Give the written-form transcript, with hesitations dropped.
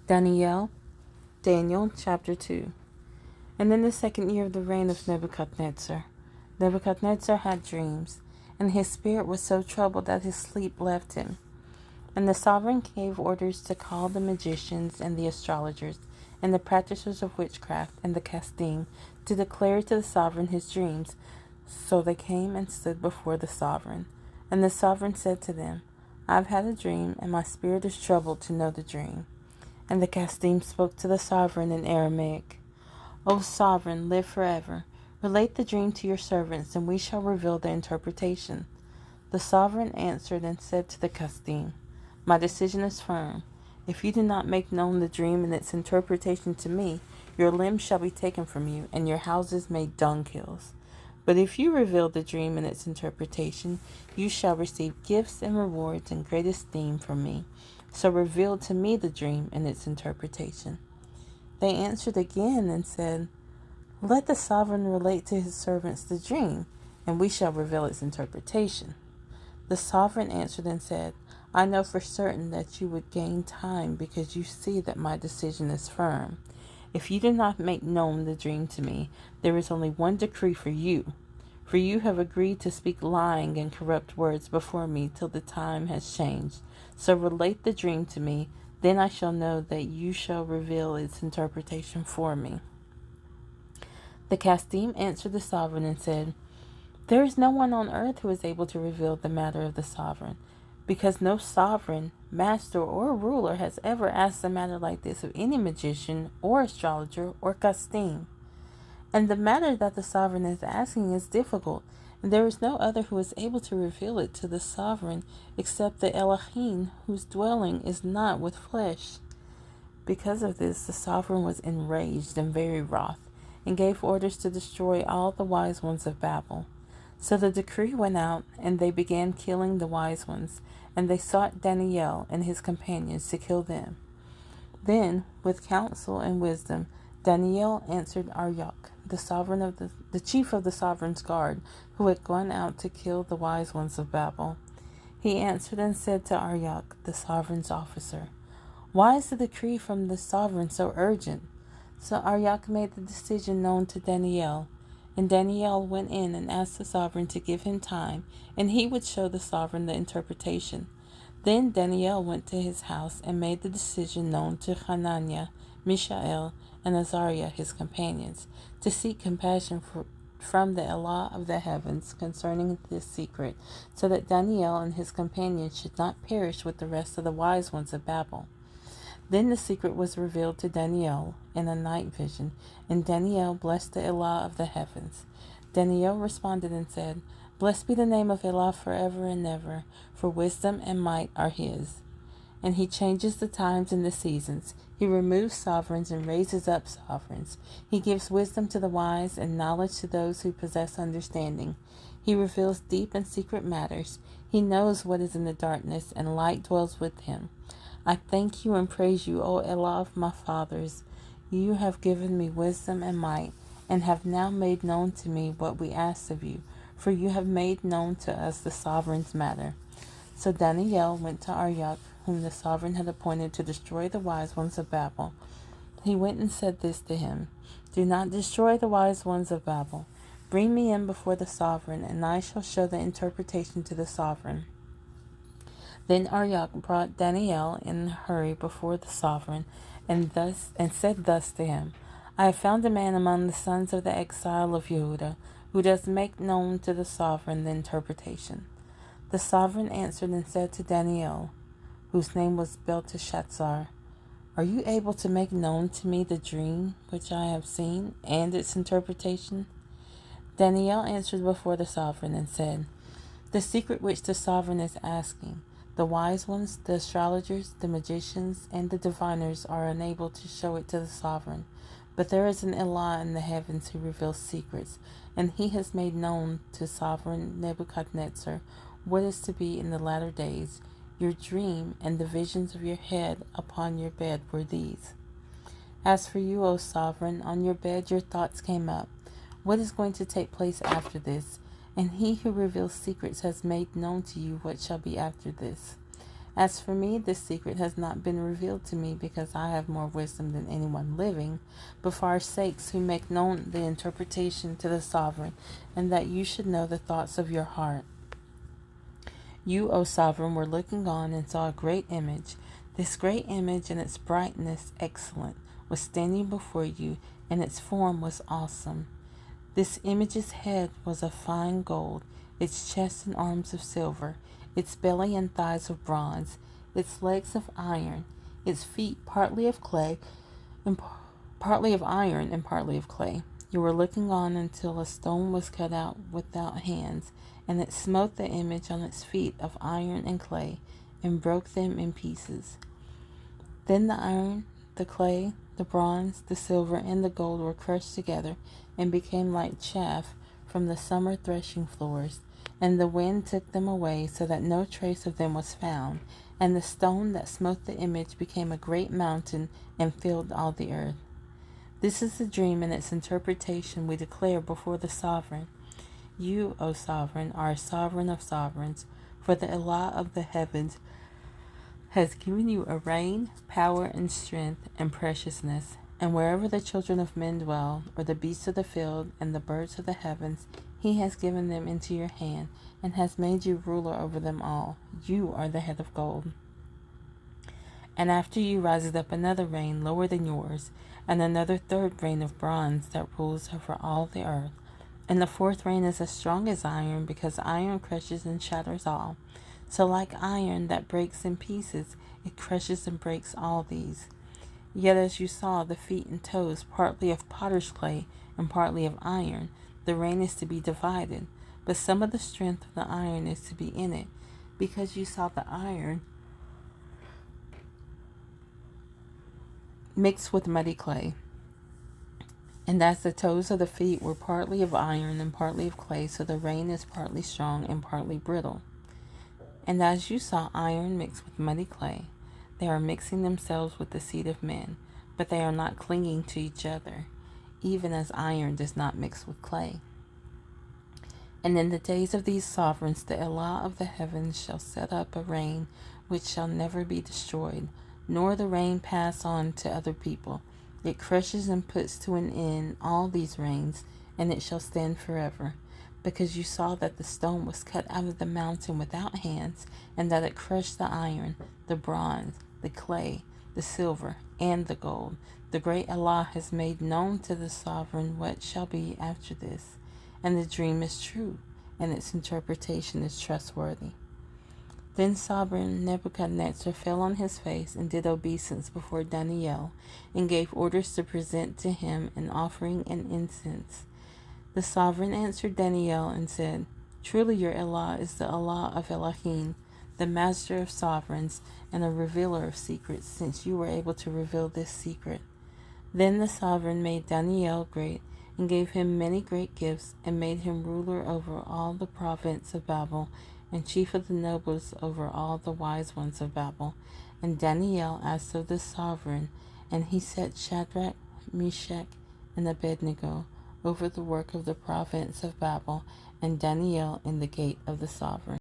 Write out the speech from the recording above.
Dani'ėl, Daniel chapter 2. And in the 2nd year of the reign of Nebuchadnezzar, Nebuchadnezzar had dreams, and his spirit was so troubled that his sleep left him. And the sovereign gave orders to call the magicians and the astrologers, and the practitioners of witchcraft, and the Casdim, to declare to the sovereign his dreams. So they came and stood before the sovereign. And the sovereign said to them, I have had a dream, and my spirit is troubled to know the dream. And the Casdim spoke to the sovereign in Aramaic. O sovereign, live forever. Relate the dream to your servants, and we shall reveal the interpretation. The sovereign answered and said to the Casdim, My decision is firm. If you do not make known the dream and its interpretation to me, your limbs shall be taken from you, and your houses made dunghills. But if you reveal the dream and its interpretation, you shall receive gifts and rewards and great esteem from me. So reveal to me the dream and its interpretation. They answered again and said, Let the sovereign relate to his servants the dream, and we shall reveal its interpretation. The sovereign answered and said, I know for certain that you would gain time because you see that my decision is firm. If you do not make known the dream to me, there is only one decree for you. For you have agreed to speak lying and corrupt words before me till the time has changed. So relate the dream to me, then I shall know that you shall reveal its interpretation for me. The Casdim answered the sovereign and said, There is no one on earth who is able to reveal the matter of the sovereign, because no sovereign, master, or ruler has ever asked a matter like this of any magician or astrologer or Casdim. And the matter that the sovereign is asking is difficult, and there is no other who is able to reveal it to the sovereign except the Elohim, whose dwelling is not with flesh. Because of this, the sovereign was enraged and very wroth, and gave orders to destroy all the wise ones of Babel. So the decree went out, and they began killing the wise ones, and they sought Dani'ėl and his companions to kill them. Then, with counsel and wisdom, Dani'ėl answered Arioch, the chief of the sovereign's guard, who had gone out to kill the wise ones of Babel. He answered and said to Arioch, the sovereign's officer, Why is the decree from the sovereign so urgent? So Arioch made the decision known to Dani'ėl, and Dani'ėl went in and asked the sovereign to give him time, and he would show the sovereign the interpretation. Then Dani'ėl went to his house and made the decision known to Hananiah, Mishael, and Azariah his companions, to seek compassion from the Allah of the heavens concerning this secret, so that Dani'ėl and his companions should not perish with the rest of the wise ones of Babel. Then the secret was revealed to Dani'ėl in a night vision, and Dani'ėl blessed the Allah of the heavens. Dani'ėl responded and said, Blessed be the name of Allah forever and ever, for wisdom and might are His. And He changes the times and the seasons. He removes sovereigns and raises up sovereigns. He gives wisdom to the wise and knowledge to those who possess understanding. He reveals deep and secret matters. He knows what is in the darkness, and light dwells with Him. I thank you and praise you, O Allah of my fathers. You have given me wisdom and might, and have now made known to me what we asked of you, for you have made known to us the sovereign's matter. So Dani'ėl went to Arioch, whom the sovereign had appointed to destroy the wise ones of Babel. He went and said this to him, Do not destroy the wise ones of Babel. Bring me in before the sovereign, and I shall show the interpretation to the sovereign. Then Arioch brought Dani'ėl in a hurry before the sovereign, and said thus to him, I have found a man among the sons of the exile of Yehuda, who does make known to the sovereign the interpretation. The sovereign answered and said to Dani'ėl, whose name was Belteshazzar, Are you able to make known to me the dream which I have seen, and its interpretation? Dani'ėl answered before the sovereign and said, The secret which the sovereign is asking, the wise ones, the astrologers, the magicians, and the diviners are unable to show it to the sovereign. But there is an Allah in the heavens who reveals secrets, and He has made known to sovereign Nebuchadnezzar what is to be in the latter days. Your dream and the visions of your head upon your bed were these. As for you, O sovereign, on your bed your thoughts came up. What is going to take place after this? And He who reveals secrets has made known to you what shall be after this. As for me, this secret has not been revealed to me because I have more wisdom than anyone living, but for our sakes who make known the interpretation to the sovereign, and that you should know the thoughts of your heart. You, O sovereign, were looking on and saw a great image. This great image in its brightness excellent was standing before you, and its form was awesome. This image's head was of fine gold, its chest and arms of silver, its belly and thighs of bronze, its legs of iron, its feet partly of clay, and partly of iron and partly of clay. You were looking on until a stone was cut out without hands, and it smote the image on its feet of iron and clay, and broke them in pieces. Then the iron, the clay, the bronze, the silver, and the gold were crushed together, and became like chaff from the summer threshing floors, and the wind took them away, so that no trace of them was found. And the stone that smote the image became a great mountain, and filled all the earth. This is the dream and its interpretation we declare before the sovereign. You, O sovereign, are a sovereign of sovereigns, for the Allah of the heavens has given you a reign, power, and strength, and preciousness. And wherever the children of men dwell, or the beasts of the field, and the birds of the heavens, He has given them into your hand, and has made you ruler over them all. You are the head of gold. And after you rises up another reign lower than yours, and another third reign of bronze that rules over all the earth. And the fourth reign is as strong as iron, because iron crushes and shatters all. So like iron that breaks in pieces, it crushes and breaks all these. Yet as you saw the feet and toes, partly of potter's clay and partly of iron, the reign is to be divided. But some of the strength of the iron is to be in it, because you saw the iron mixed with muddy clay. And as the toes of the feet were partly of iron and partly of clay, so the rein is partly strong and partly brittle. And as you saw iron mixed with muddy clay, they are mixing themselves with the seed of men, but they are not clinging to each other, even as iron does not mix with clay. And in the days of these sovereigns, the Allah of the heavens shall set up a reign which shall never be destroyed, nor the reign pass on to other people. It crushes and puts to an end all these reigns, and it shall stand forever. Because you saw that the stone was cut out of the mountain without hands, and that it crushed the iron, the bronze, the clay, the silver, and the gold. The great Allah has made known to the sovereign what shall be after this. And the dream is true, and its interpretation is trustworthy. Then sovereign Nebuchadnezzar fell on his face and did obeisance before Dani'eel, and gave orders to present to him an offering and incense. The sovereign answered Dani'eel and said, Truly your Allah is the Allah of Elohim, the master of sovereigns, and a revealer of secrets, since you were able to reveal this secret. Then the sovereign made Dani'eel great, and gave him many great gifts, and made him ruler over all the province of Babel, and chief of the nobles over all the wise ones of Babel. And Dani'eel asked of the sovereign, and he set Shadrach, Meshach, and Abednego over the work of the province of Babel, and Dani'eel in the gate of the sovereign.